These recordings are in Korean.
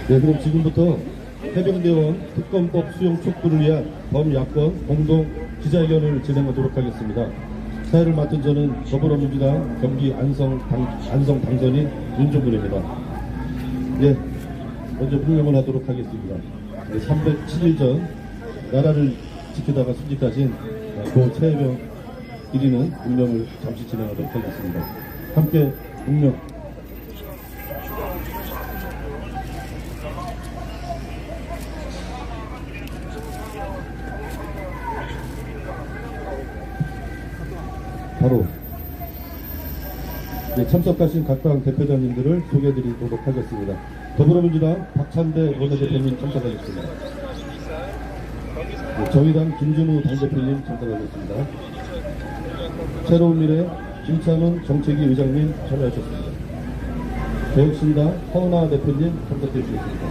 네, 그럼 지금부터 해병대원 특검법 수용 촉구를 위한 범야권 공동 기자회견을 진행하도록 하겠습니다. 사회를 맡은 저는 더불어민주당 경기 안성 당선인 윤종근입니다. 예, 먼저 분명을 하도록 하겠습니다. 307일 전 나라를 지키다가 순직하신 고 최혜병 1인은 분명을 잠시 진행하도록 하겠습니다. 함께 분명. 바로 참석하신 각당 대표자님들을 소개해드리도록 하겠습니다. 더불어민주당 박찬대 원내대표님 참석하겠습니다. 정의당 김준우 당대표님 참석하겠습니다. 새로운 미래 김찬훈 정책위 의장님 참여하셨습니다. 개혁신당 허은하 대표님 참석해 주셨습니다.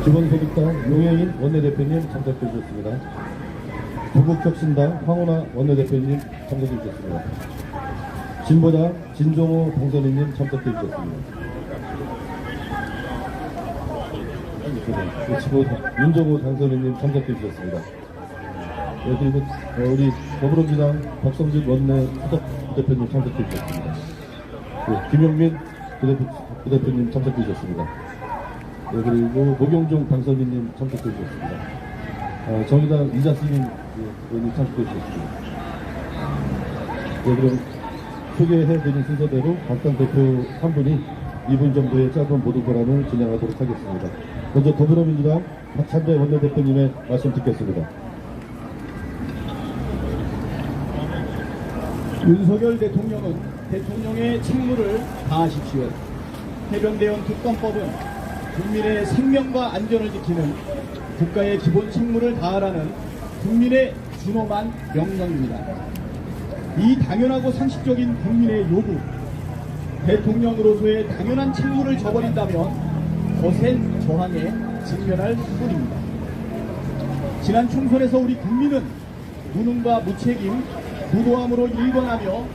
기본소득당 용혜인 원내대표님 참석해 주셨습니다. 구국혁신당 황운하 원내대표님 참석해 주셨습니다. 진보당 진종호 당선인님 참석해 주셨습니다. 윤종호 당선인님 참석해 주셨습니다. 네, 그리고 우리 더불어민주당 박성진 원내 대표님 참석해 주셨습니다. 네, 김영민 부대표님 참석해 주셨습니다. 네, 그리고 노경종 당선인님 참석해 주셨습니다. 정의당 이자스님 의원님 참석해 주셨습니다. 네, 그럼 소개해드린 순서대로 각당 대표 한 분이 2분 정도의 짧은 모두 발언을 진행하도록 하겠습니다. 먼저 더불어민주당 박찬대 원내대표님의 말씀 듣겠습니다. 윤석열 대통령은 대통령의 책무를 다하십시오. 해병대원 특검법은 국민의 생명과 안전을 지키는 국가의 기본 책무를 다하라는 국민의 준엄한 명령입니다. 이 당연하고 상식적인 국민의 요구, 대통령으로서의 당연한 책무를 저버린다면 거센 저항에 직면할 뿐입니다. 지난 총선에서 우리 국민은 무능과 무책임, 무도함으로 일관하며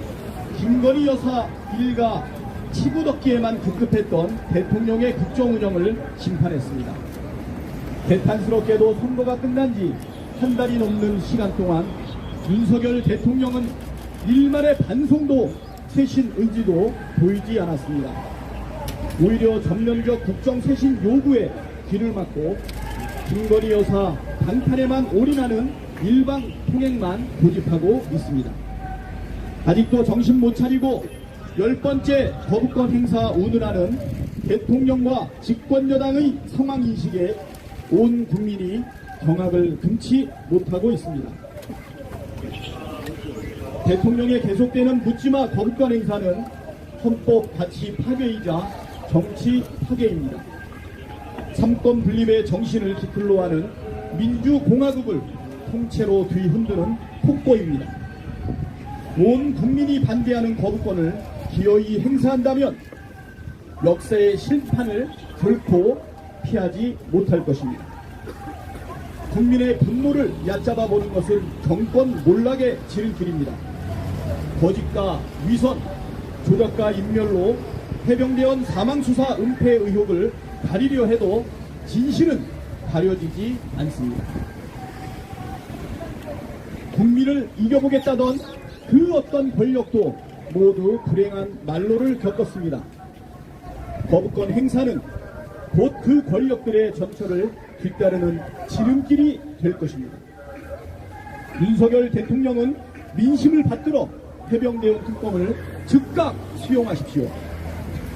김건희 여사 일가 치부덕기에만 급급했던 대통령의 국정운영을 심판했습니다. 대탄스럽게도 선거가 끝난 지 한 달이 넘는 시간 동안 윤석열 대통령은 일말의 반성도 쇄신 의지도 보이지 않았습니다. 오히려 전면적 국정 쇄신 요구에 귀를 막고 김건희 여사 방탄에만 올인하는 일방 통행만 고집하고 있습니다. 아직도 정신 못 차리고 10번째 거부권 행사 운운하는 대통령과 집권여당의 상황인식에 온 국민이 경악을 금치 못하고 있습니다. 대통령의 계속되는 묻지마 거부권 행사는 헌법 가치 파괴이자 정치 파괴입니다. 삼권 분립의 정신을 기틀로 하는 민주공화국을 통째로 뒤흔드는 폭거입니다. 온 국민이 반대하는 거부권을 기어이 행사한다면 역사의 심판을 결코 피하지 못할 것입니다. 국민의 분노를 얕잡아 보는 것은 정권 몰락에 지를 길입니다. 거짓과 위선, 조작과 인멸로 해병대원 사망수사 은폐 의혹을 가리려 해도 진실은 가려지지 않습니다. 국민을 이겨보겠다던 그 어떤 권력도 모두 불행한 말로를 겪었습니다. 거부권 행사는 곧 그 권력들의 전철을 뒤따르는 지름길이 될 것입니다. 윤석열 대통령은 민심을 받들어 해병대원 특검을 즉각 수용하십시오.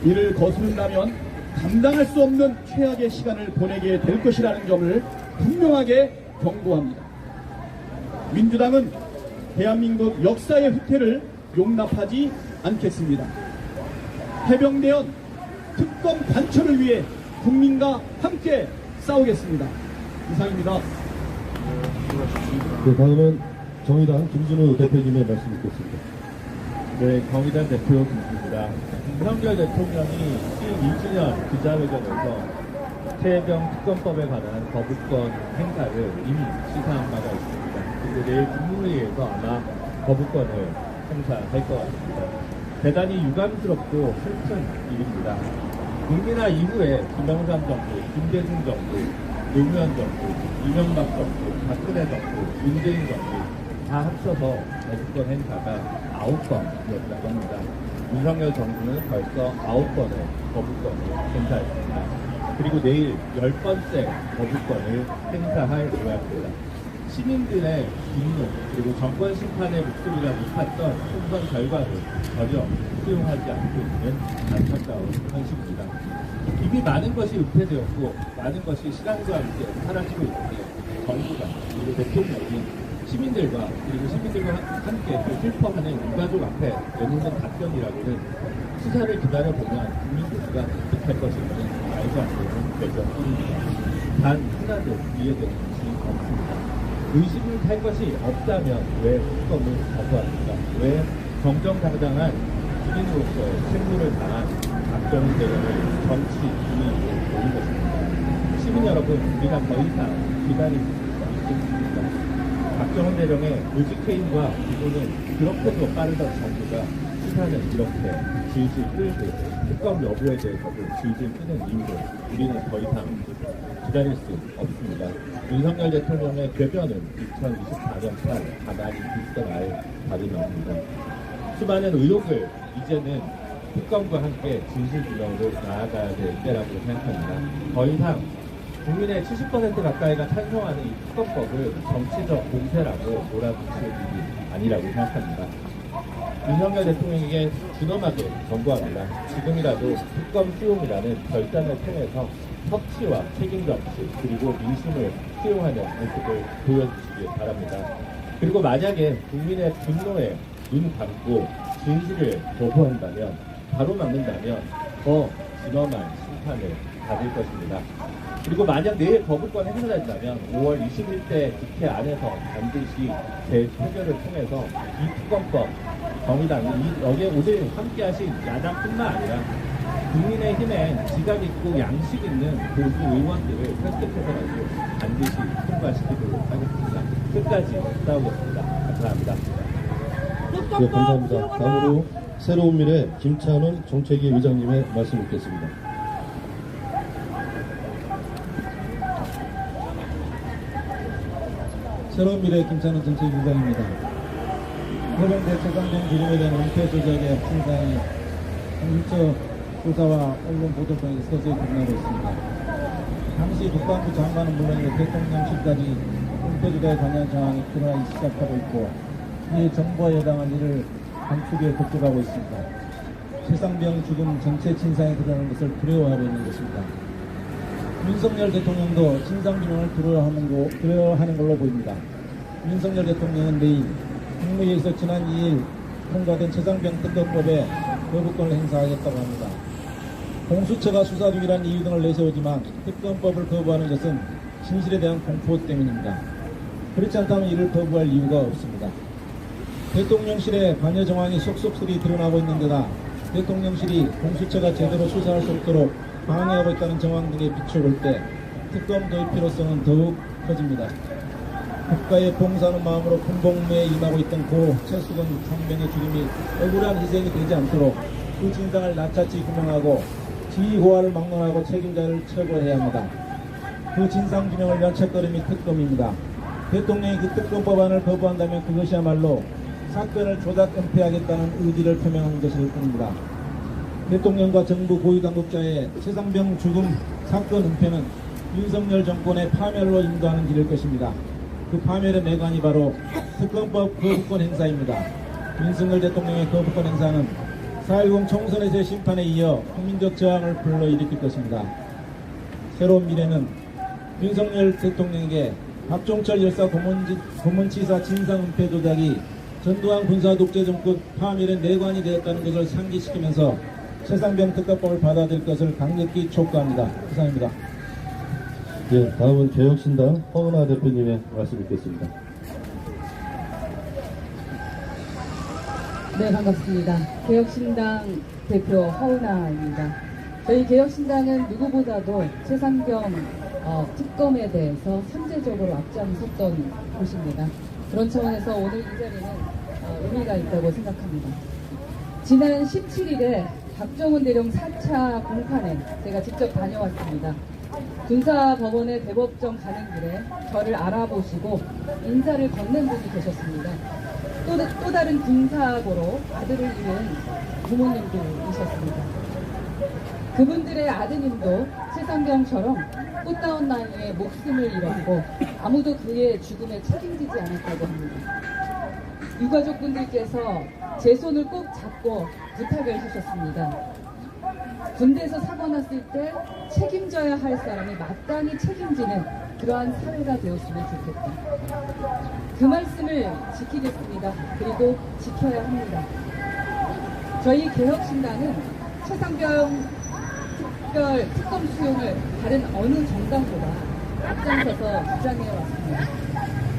이를 거스른다면 감당할 수 없는 최악의 시간을 보내게 될 것이라는 점을 분명하게 경고합니다. 민주당은 대한민국 역사의 후퇴를 용납하지 않겠습니다. 해병대원 특검 관철을 위해 국민과 함께 싸우겠습니다. 이상입니다. 네, 다음은 정의당 김준우 대표님의 말씀 듣겠습니다. 네, 정의당 대표 김준우입니다. 윤석열 대통령이 1주년 기자회견에서 최혜병 특검법에 관한 거부권 행사를 이미 시사한 바가 있습니다. 그리고 내일 국무회의에서 아마 거부권을 행사할 것 같습니다. 대단히 유감스럽고 슬픈 일입니다. 국민화 이후에 김영삼 정부, 김대중 정부, 노무현 정부, 이명박 정부, 박근혜 정부, 문재인 정부 다 합쳐서 거부권 행사가 9건이었다고 합니다. 윤석열 정부는 벌써 9번의 거부권을 행사했습니다. 그리고 내일 10번째 거부권을 행사할 모양입니다. 시민들의 분노 그리고 정권 심판의 목소리가 높았던 총선 결과를 전혀 수용하지 않고 있는 안타까운 현실입니다. 이미 많은 것이 은폐되었고 많은 것이 시간과 함께 사라지고 있는데 정부가 그리고 대통령이 시민들과 그리고 시민들과 함께 또 슬퍼하는 유가족 앞에 내놓는 답변이라고는 수사를 기다려보면 국민 모두가 납득할 것이라는 말도 안 되는 결정뿐입니다. 단 하나도 이해되는 것이 없습니다. 의심을 할 것이 없다면 왜 특검을 거부합니까? 왜 정정당당한 주민으로서의 책무를 다한 박정희 대령을 정치 중인으로 보는 것입니다. 시민 여러분, 우리가 더 이상 기다릴 수 있습니다. 박정희 대령의 로직해임과 기도는 그렇게도 빠르던 정부가 수사는 이렇게 질질 끌고 특검 여부에 대해서도 질질 끄는 이유로 우리는 더 이상 기다릴 수 없습니다. 윤석열 대통령의 궤변은 2024년 8 가만히 빗어날 다름없습니다. 수많은 의혹을 이제는 특검과 함께 진실규명으로 나아가야 될 때라고 생각합니다. 더 이상 국민의 70% 가까이가 찬성하는 이 특검법을 정치적 공세라고 몰아붙일 일이 아니라고 생각합니다. 윤석열 대통령에게 준엄하게 권고합니다. 지금이라도 특검 수용이라는 결단을 통해서 협치와 책임 정치 그리고 민심을 수용하는 모습을 보여주시기 바랍니다. 그리고 만약에 국민의 분노에 눈 감고 진실을 거부한다면 바로 막는다면 더 진엄한 심판을 받을 것입니다. 그리고 만약 내일 거부권 행사된다면 5월 21대 국회 안에서 반드시 재표결을 통해서 이 특검법 정의당이 여기에 오늘 함께하신 야당뿐만 아니라 국민의힘에 지각 있고 양식 있는 보수 의원들을 설득해서라도 반드시 통과시키도록 하겠습니다. 끝까지 싸우겠습니다. 감사합니다. 네, 감사합니다. 다음으로 새로운 미래 김찬훈 정책위 의장님의 말씀 듣겠습니다. 새로운 미래 김찬훈 정책위원장입니다. 해병대 최상병 기름에 대한 은폐 조작의 진상이 공수처 조사와 언론 보도 등에 서서히 드러나고 있습니다. 당시 국방부 장관은 물론이고 대통령실까지 은폐 조작에 관여한 정황이 드러나기 시작하고 있고 이에 정부와 여당은 이를 감추기에 급급하고 있습니다. 최상병 죽음 전체 진상이 드러나는 것을 두려워하고 있는 것입니다. 윤석열 대통령도 진상규명을 두려워하는 걸로 보입니다. 윤석열 대통령은 내일 국무회의에서 지난 2일 통과된 최상병 특검법에 거부권을 행사하겠다고 합니다. 공수처가 수사 중이라는 이유 등을 내세우지만 특검법을 거부하는 것은 진실에 대한 공포 때문입니다. 그렇지 않다면 이를 거부할 이유가 없습니다. 대통령실의 관여 정황이 속속들이 드러나고 있는 데다 대통령실이 공수처가 제대로 수사할 수 없도록 방해하고 있다는 정황 등에 비춰볼 때 특검 도입 필요성은 더욱 커집니다. 국가에 봉사하는 마음으로 군복무에 임하고 있던 고 최수근 상병의 죽음이 억울한 희생이 되지 않도록 그 진상을 낱낱이 규명하고 지휘호화를 막론하고 책임자를 처벌해야 합니다. 그 진상규명을 위한 첫걸음이 특검입니다. 대통령이 그 특검법안을 거부한다면 그것이야말로 사건을 조작 은폐하겠다는 의지를 표명한 것일 뿐입니다. 대통령과 정부 고위당국자의 최상병 죽음 사건 은폐는 윤석열 정권의 파멸로 인도하는 길일 것입니다. 그 파멸의 내관이 바로 특검법 거부권 행사입니다. 윤석열 대통령의 거부권 행사는 4.10 총선에서의 심판에 이어 국민적 저항을 불러일으킬 것입니다. 새로운 미래는 윤석열 대통령에게 박종철 열사 고문치사 진상은폐 조작이 전두환 군사독재 정권 파멸의 내관이 되었다는 것을 상기시키면서 최상병 특검법을 받아들일 것을 강력히 촉구합니다. 이상입니다. 예, 다음은 개혁신당 허은하 대표님의 말씀 듣겠습니다. 네, 반갑습니다. 개혁신당 대표 허은하입니다. 저희 개혁신당은 누구보다도 최상병 특검에 대해서 선제적으로 앞장섰던 곳입니다. 그런 차원에서 오늘 이 자리는 의미가 있다고 생각합니다. 지난 17일에 박정훈 대령 4차 공판에 제가 직접 다녀왔습니다. 군사법원의 대법정 가는 길에 저를 알아보시고 인사를 건넨 분이 계셨습니다. 또 다른 군사고로 아들을 잃은 부모님도 계셨습니다. 그분들의 아드님도 최상병처럼 꽃다운 나이에 목숨을 잃었고 아무도 그의 죽음에 책임지지 않았다고 합니다. 유가족분들께서 제 손을 꼭 잡고 부탁을 하셨습니다. 군대에서 사고 났을 때 책임져야 할 사람이 마땅히 책임지는 그러한 사회가 되었으면 좋겠다. 그 말씀을 지키겠습니다. 그리고 지켜야 합니다. 저희 개혁신당은 최상병 특별 특검 수용을 다른 어느 정당보다 앞장서서 주장해 왔습니다.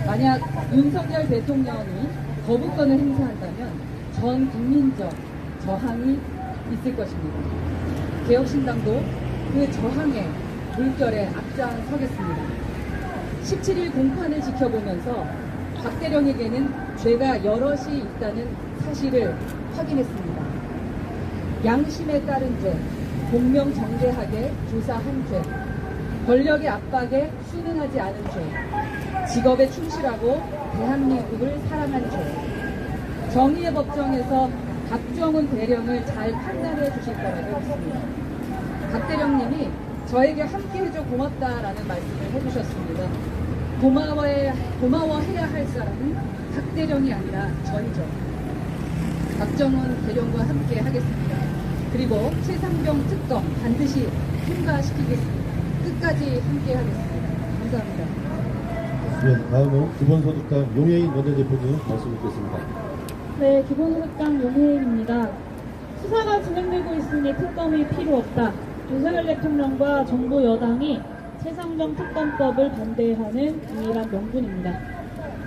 만약 윤석열 대통령이 거부권을 행사한다면 전 국민적 저항이 있을 것입니다. 개혁신당도 그 저항의 물결에 앞장서겠습니다. 17일 공판을 지켜보면서 박 대령에게는 죄가 여럿이 있다는 사실을 확인했습니다. 양심에 따른 죄, 공명정대하게 조사한 죄, 권력의 압박에 순응하지 않은 죄, 직업에 충실하고 대한민국을 사랑한 죄, 정의의 법정에서 박정훈 대령을 잘 판단해 주실 거라고 믿습니다. 박 대령님이 저에게 함께 해줘 고맙다라는 말씀을 해주셨습니다. 고마워해야 할 사람은 박 대령이 아니라 저이죠. 박정훈 대령과 함께 하겠습니다. 그리고 최상병 특검 반드시 통과시키겠습니다. 끝까지 함께 하겠습니다. 감사합니다. 네, 다음은 기본소득당 용혜인 원내대표님 말씀 듣겠습니다. 네, 기본소득당 용혜인입니다. 수사가 진행되고 있으니 특검이 필요 없다. 윤석열 대통령과 정부 여당이 최상병 특검법을 반대하는 유일한 명분입니다.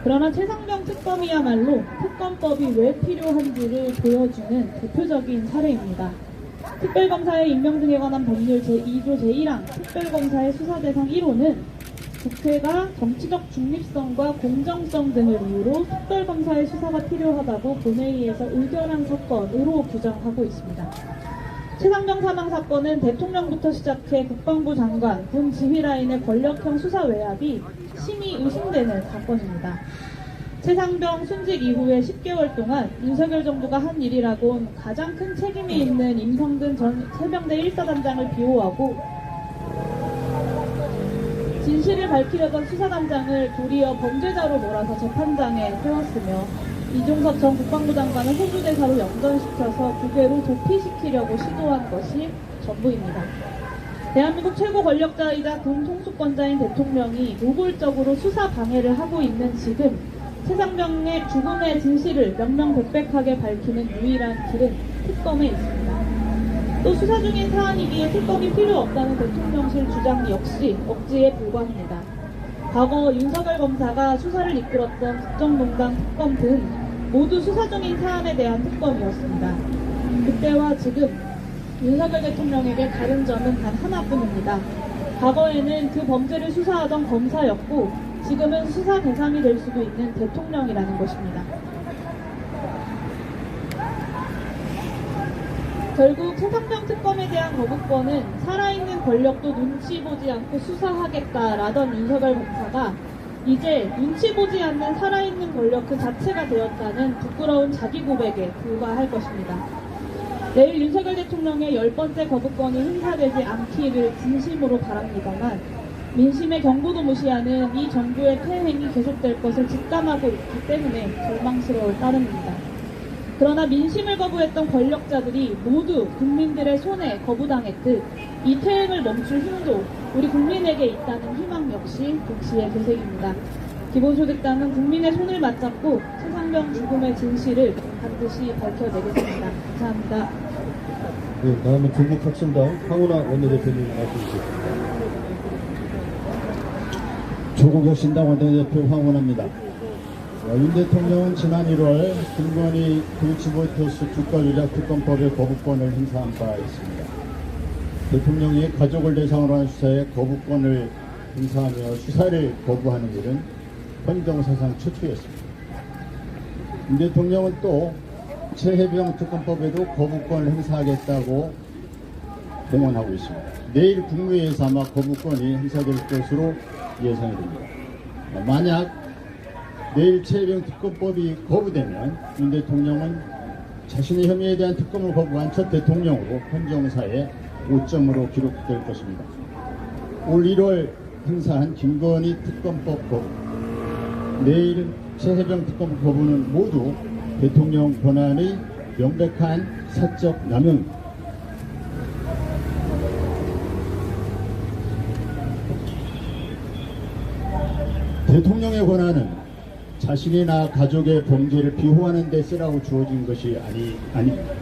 그러나 최상병 특검이야말로 특검법이 왜 필요한지를 보여주는 대표적인 사례입니다. 특별검사의 임명 등에 관한 법률 제2조 제1항 특별검사의 수사대상 1호는 국회가 정치적 중립성과 공정성 등을 이유로 특별검사의 수사가 필요하다고 본회의에서 의결한 사건으로 규정하고 있습니다. 최상병 사망 사건은 대통령부터 시작해 국방부 장관, 군 지휘라인의 권력형 수사 외압이 심히 의심되는 사건입니다. 최상병 순직 이후에 10개월 동안 윤석열 정부가 한 일이라곤 가장 큰 책임이 있는 임성근 전 해병대 1사단장을 비호하고 진실을 밝히려던 수사단장을 도리어 범죄자로 몰아서 재판장에 세웠으며 이종섭 전 국방부 장관을 호주대사로 영전시켜서 부대로 도피시키려고 시도한 것이 전부입니다. 대한민국 최고 권력자이자 군 통수권자인 대통령이 노골적으로 수사 방해를 하고 있는 지금 최상병의 죽음의 진실을 명명백백하게 밝히는 유일한 길은 특검에 있습니다. 또 수사 중인 사안이기에 특검이 필요 없다는 대통령실 주장 역시 억지에 불과합니다. 과거 윤석열 검사가 수사를 이끌었던 국정농단 특검 등 모두 수사 중인 사안에 대한 특검이었습니다. 그때와 지금 윤석열 대통령에게 다른 점은 단 하나뿐입니다. 과거에는 그 범죄를 수사하던 검사였고 지금은 수사 대상이 될 수도 있는 대통령이라는 것입니다. 결국 최상병 특검에 대한 거부권은 살아있는 권력도 눈치 보지 않고 수사하겠다라던 윤석열 검사가 이제 눈치 보지 않는 살아있는 권력 그 자체가 되었다는 부끄러운 자기 고백에 불과할 것입니다. 내일 윤석열 대통령의 10번째 거부권이 행사되지 않기를 진심으로 바랍니다만 민심의 경고도 무시하는 이 정부의 퇴행이 계속될 것을 직감하고 있기 때문에 절망스러울 따름입니다. 그러나 민심을 거부했던 권력자들이 모두 국민들의 손에 거부당했듯 이 퇴행을 멈출 힘도 우리 국민에게 있다는 희망 역시 동시에 되새깁니다. 기본소득당은 국민의 손을 맞잡고 최상병 죽음의 진실을 반드시 밝혀내겠습니다. 감사합니다. 네, 다음은 중국혁신당 황운하 원내대표님 말씀 주시겠습니다. 조국혁신당 원내대표 황운하입니다. 윤 대통령은 지난 1월 김건희 도이치모터스 주가 조작 특검법의 거부권을 행사한 바 있습니다. 대통령이 가족을 대상으로 한 수사에 거부권을 행사하며 수사를 거부하는 일은 헌정사상 최초였습니다. 윤 대통령은 또 최해병 특검법에도 거부권을 행사하겠다고 공언하고 있습니다. 내일 국무회의에서 아마 거부권이 행사될 것으로 예상이 됩니다. 만약 내일 최해병 특검법이 거부되면 윤 대통령은 자신의 혐의에 대한 특검을 거부한 첫 대통령으로 헌정사에 5점으로 기록될 것입니다. 올 1월 행사한 김건희 특검법 거부, 내일 최해병 특검 거부는 모두 대통령 권한의 명백한 사적 남용입니다. 대통령의 권한은 자신이나 가족의 범죄를 비호하는 데 쓰라고 주어진 것이 아닙니다.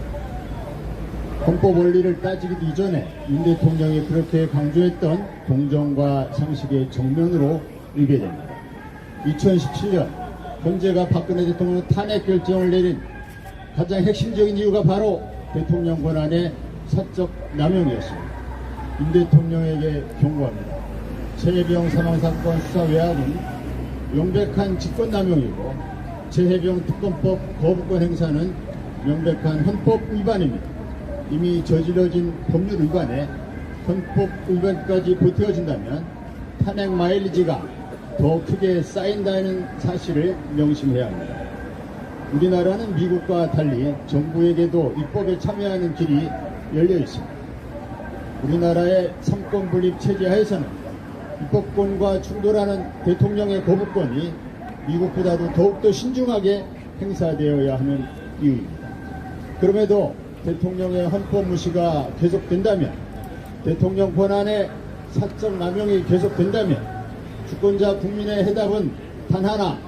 헌법 원리를 따지기 이전에 윤 대통령이 그렇게 강조했던 공정과 상식의 정면으로 위배됩니다. 2017년 헌재가 박근혜 대통령 탄핵 결정을 내린 가장 핵심적인 이유가 바로 대통령 권한의 사적 남용이었습니다. 윤 대통령에게 경고합니다. 최해병 사망사건 수사 외압은 명백한 직권남용이고 최해병 특검법 거부권 행사는 명백한 헌법 위반입니다. 이미 저질러진 법률 위반에 헌법 위반까지 보태어진다면 탄핵 마일리지가 더 크게 쌓인다는 사실을 명심해야 합니다. 우리나라는 미국과 달리 정부에게도 입법에 참여하는 길이 열려 있습니다. 우리나라의 삼권 분립 체제 하에서는 입법권과 충돌하는 대통령의 거부권이 미국보다도 더욱더 신중하게 행사되어야 하는 이유입니다. 그럼에도 대통령의 헌법 무시가 계속된다면, 대통령 권한의 사적 남용이 계속된다면 주권자 국민의 해답은 단 하나,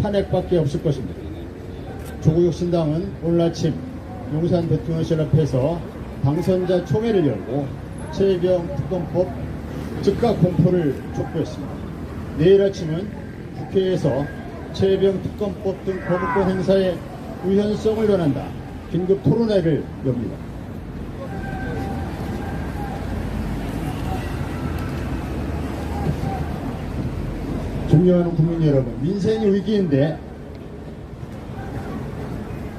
탄핵밖에 없을 것입니다. 조국 혁신당은 오늘 아침 용산 대통령실 앞에서 당선자 총회를 열고 최해병 특검법 즉각 공포를 촉구했습니다. 내일 아침은 국회에서 최해병 특검법 등 거부권 행사의 우연성을 논한다 긴급 토론회를 엽니다. 존경하는 국민 여러분, 민생이 위기인데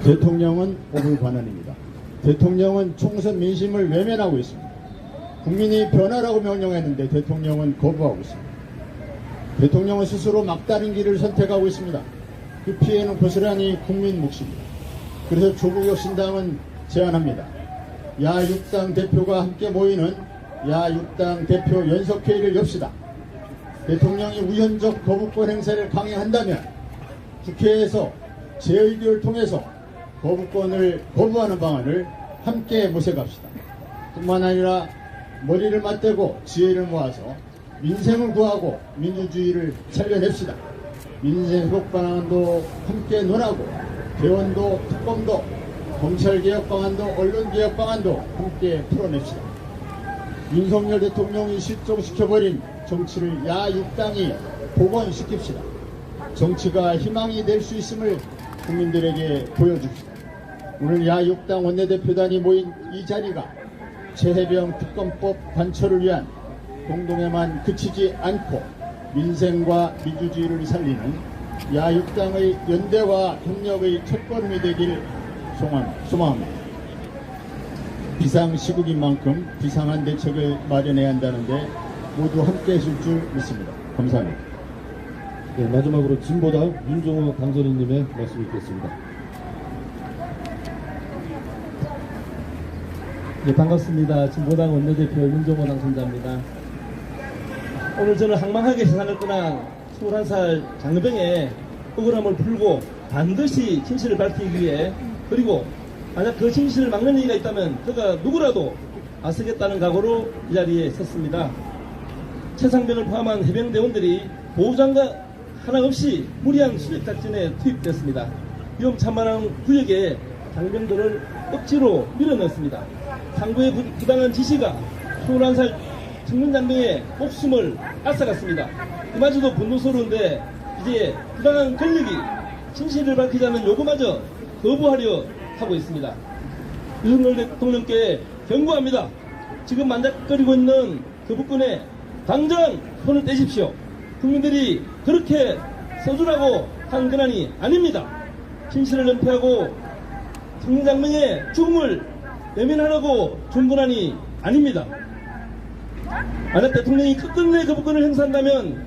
대통령은 뽑을 관원입니다. 대통령은 총선 민심을 외면하고 있습니다. 국민이 변화라고 명령했는데 대통령은 거부하고 있습니다. 대통령은 스스로 막다른 길을 선택하고 있습니다. 그 피해는 고스란히 국민 몫입니다. 그래서 조국 혁신당은 제안합니다. 야6당 대표가 함께 모이는 야6당 대표 연석회의를 엽시다. 대통령이 우연적 거부권 행사를 강행한다면 국회에서 재의결을 통해서 거부권을 거부하는 방안을 함께 모색합시다. 뿐만 아니라 머리를 맞대고 지혜를 모아서 민생을 구하고 민주주의를 살려냅시다. 민생 회복 방안도 함께 논하고 대원도 특검도 검찰개혁 방안도 언론개혁 방안도 함께 풀어냅시다. 윤석열 대통령이 실종시켜버린 정치를 야6당이 복원시킵시다. 정치가 희망이 될 수 있음을 국민들에게 보여줍시다. 오늘 야6당 원내대표단이 모인 이 자리가 최해병 특검법 관철을 위한 공동에만 그치지 않고 민생과 민주주의를 살리는 야6당의 연대와 협력의 첫걸음이 되길 소망합니다. 비상시국인 만큼 비상한 대책을 마련해야 한다는데 모두 함께 하실 줄 믿습니다. 감사합니다. 네, 마지막으로 진보당 윤종호 당선인님의 말씀이 있겠습니다. 네, 반갑습니다. 진보당 원내대표 윤종호 당선자입니다. 오늘 저는 황망하게 세상을 떠난 21살 장병의 억울함을 풀고 반드시 진실을 밝히기 위해, 그리고 만약 그 진실을 막는 이가 있다면 그가 누구라도 맞서겠다는 각오로 이 자리에 섰습니다. 최상병을 포함한 해병대원들이 보호장갑 하나 없이 무리한 수색작전에 투입됐습니다. 위험천만한 구역에 장병들을 억지로 밀어넣습니다. 상부의 부당한 지시가 21살 청년장병의 목숨을 앗아갔습니다. 이마저도 분노스러운데 이제 부당한 권력이 진실을 밝히자는 요구마저 거부하려 하고 있습니다. 윤석열 대통령께 경고합니다. 지금 만작거리고 있는 거부권에 당장 손을 떼십시오. 국민들이 그렇게 써주라고 한 권한이 아닙니다. 진실을 은폐하고 장명의 죽음을 외면하라고 준 권한이 아닙니다. 만약 대통령이 끝끝내 거부권을 행사한다면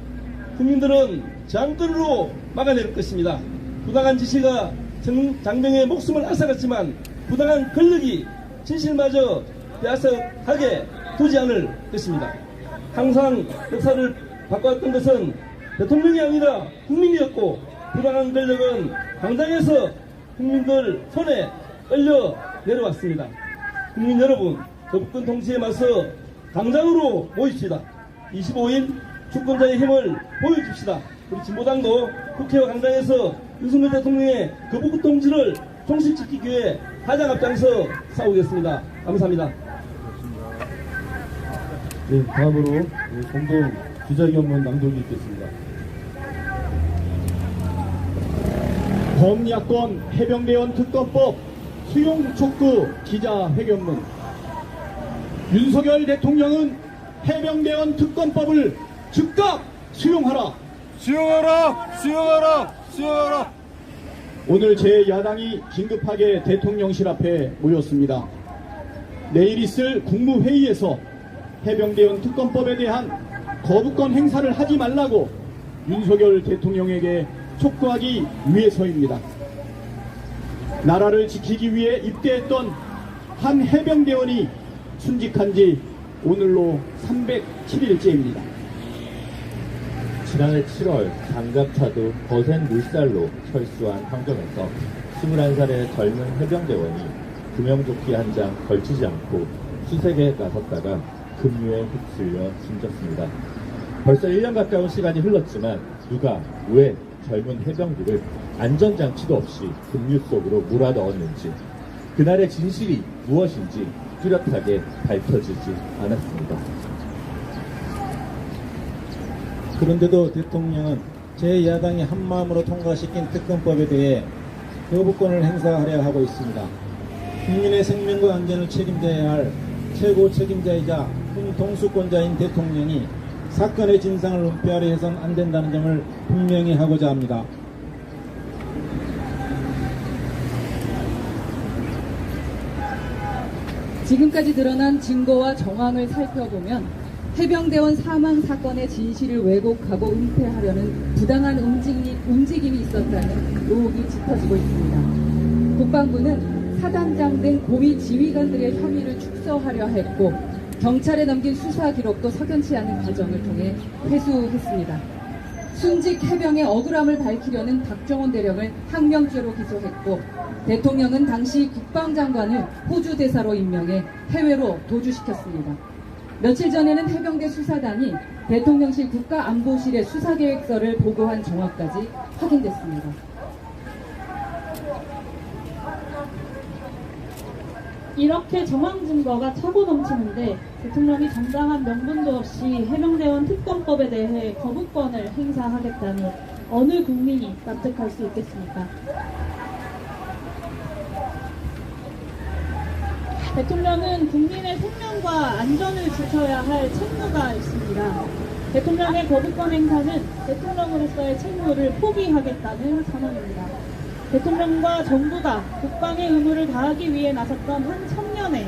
국민들은 장권으로 막아낼 것입니다. 부당한 지시가 장병의 목숨을 앗아갔지만 부당한 권력이 진실마저 빼앗아가게 두지 않을 것입니다. 항상 역사를 바꿔왔던 것은 대통령이 아니라 국민이었고 부당한 권력은 당장에서 국민들 손에 끌려 내려왔습니다. 국민 여러분, 거부권 통치에 맞서 당장으로 모입시다. 25일 주권자의 힘을 보여줍시다. 우리 진보당도 국회와 당장에서 윤석열 대통령의 거부권 통치를 종식시키기 위해 가장 앞장서 싸우겠습니다. 감사합니다. 네, 다음으로 공동 기자회견문 낭독이 있겠습니다. 범야권 해병대원 특검법 수용 촉구 기자회견문. 윤석열 대통령은 해병대원 특검법을 즉각 수용하라. 수용하라! 수용하라! 수용하라! 오늘 제 야당이 긴급하게 대통령실 앞에 모였습니다. 내일 있을 국무회의에서 해병대원 특검법에 대한 거부권 행사를 하지 말라고 윤석열 대통령에게 촉구하기 위해서입니다. 나라를 지키기 위해 입대했던 한 해병대원이 순직한 지 오늘로 307일째입니다. 지난해 7월 장갑차도 거센 물살로 철수한 환경에서 21살의 젊은 해병대원이 구명조끼 한 장 걸치지 않고 수색에 나섰다가 급류에 휩쓸려 숨졌습니다. 벌써 1년 가까운 시간이 흘렀지만 누가 왜 젊은 해병들을 안전장치도 없이 급류 속으로 몰아넣었는지 그날의 진실이 무엇인지 뚜렷하게 밝혀지지 않았습니다. 그런데도 대통령은 제 야당이 한마음으로 통과시킨 특검법에 대해 거부권을 행사하려 하고 있습니다. 국민의 생명과 안전을 책임져야 할 최고 책임자이자 동수권자인 대통령이 사건의 진상을 은폐하려 해서는 안 된다는 점을 분명히 하고자 합니다. 지금까지 드러난 증거와 정황을 살펴보면 해병대원 사망 사건의 진실을 왜곡하고 은폐하려는 부당한 움직임이 있었다는 의혹이 짙어지고 있습니다. 국방부는 사단장 등 고위 지휘관들의 혐의를 축소하려 했고 경찰에 넘긴 수사 기록도 석연치 않은 과정을 통해 회수했습니다. 순직 해병의 억울함을 밝히려는 박정원 대령을 항명죄로 기소했고 대통령은 당시 국방장관을 호주 대사로 임명해 해외로 도주시켰습니다. 며칠 전에는 해병대 수사단이 대통령실 국가안보실의 수사계획서를 보고한 정황까지 확인됐습니다. 이렇게 정황 증거가 차고 넘치는데 대통령이 정당한 명분도 없이 해병대원 특검법에 대해 거부권을 행사하겠다니 어느 국민이 납득할 수 있겠습니까? 대통령은 국민의 생명과 안전을 지켜야 할 책무가 있습니다. 대통령의 거부권 행사는 대통령으로서의 책무를 포기하겠다는 선언입니다. 대통령과 정부가 국방의 의무를 다하기 위해 나섰던 한 청년의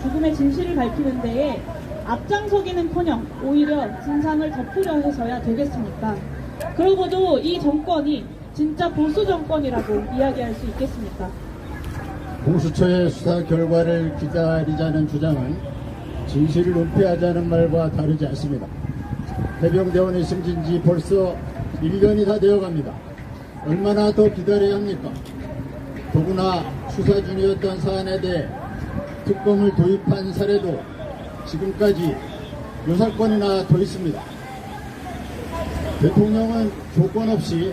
죽음의 진실을 밝히는 데에 앞장서기는커녕 오히려 진상을 덮으려 해서야 되겠습니까? 그러고도 이 정권이 진짜 보수 정권이라고 이야기할 수 있겠습니까? 공수처의 수사 결과를 기다리자는 주장은 진실을 은폐하자는 말과 다르지 않습니다. 해병대원이 숨진 지 벌써 1년이 다 되어갑니다. 얼마나 더 기다려야 합니까? 더구나 수사 중이었던 사안에 대해 특검을 도입한 사례도 지금까지 몇 건이나 더 있습니다. 대통령은 조건 없이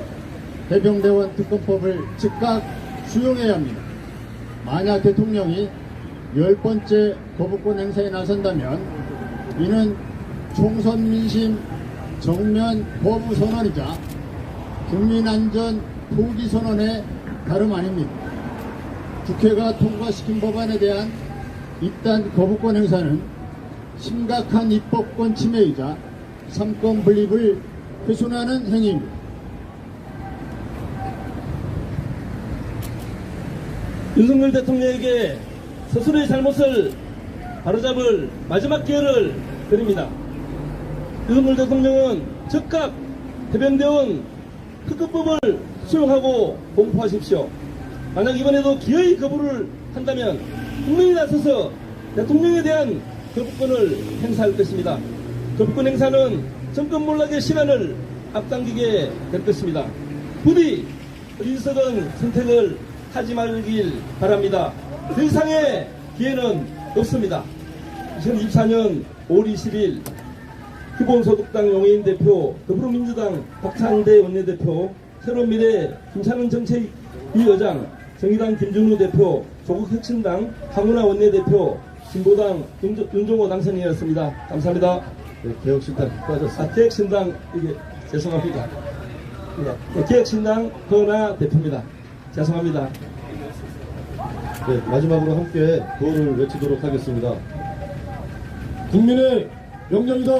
해병대원 특검법을 즉각 수용해야 합니다. 만약 대통령이 10번째 거부권 행사에 나선다면 이는 총선 민심 정면 거부 선언이자 국민안전 포기 선언의 다름 아닙니다. 국회가 통과시킨 법안에 대한 이딴 거부권 행사는 심각한 입법권 침해이자 삼권 분립을 훼손하는 행위입니다. 윤석열 대통령에게 스스로의 잘못을 바로잡을 마지막 기회를 드립니다. 윤석열 대통령은 즉각 해병대원 특검법을 수용하고 공포하십시오. 만약 이번에도 기어이 거부를 한다면 국민이 나서서 대통령에 대한 거부권을 행사할 것입니다. 거부권 행사는 정권 몰락의 시간을 앞당기게 될 것입니다. 부디 어리석은 선택을 하지 말길 바랍니다. 더 이상의 기회는 없습니다. 2024년 5월 20일 기본소득당 용해인 대표, 더불어민주당 박창대 원내대표, 새로운미래 김찬원 정책위의장, 정의당 김준우 대표, 조국혁신당 황운하 원내대표, 진보당 윤종호 당선인이었습니다. 감사합니다. 네, 개혁신당 빠졌습니다. 개혁신당, 이게, 죄송합니다. 네, 개혁신당 허은하 대표입니다. 죄송합니다. 네, 마지막으로 함께 구호를 외치도록 하겠습니다. 국민의 명령이다.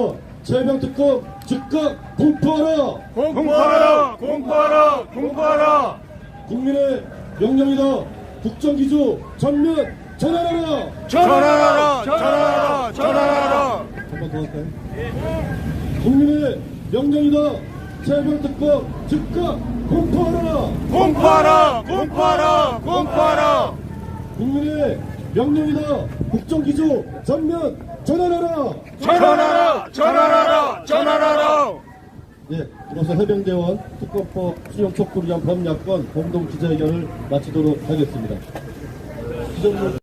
최병특검 즉각 공포하라. 공포하라! 공포하라! 공포하라! 국민의 명령이다. 국정기조 전면 전환하라. 전환하라! 전환하라! 전환하라! 한번 더 할까요? 국민의 명령이다. 최병특검 즉각 공포하라. 공포하라! 공포하라! 공포하라! 국민의 명령이다. 국정기조 전면 전환하라. 전환하라! 전환하라! 전환하라! 네, 이로써 해병대원 특검법 수용 촉구를 위한 법약권 공동 기자회견을 마치도록 하겠습니다. 기정부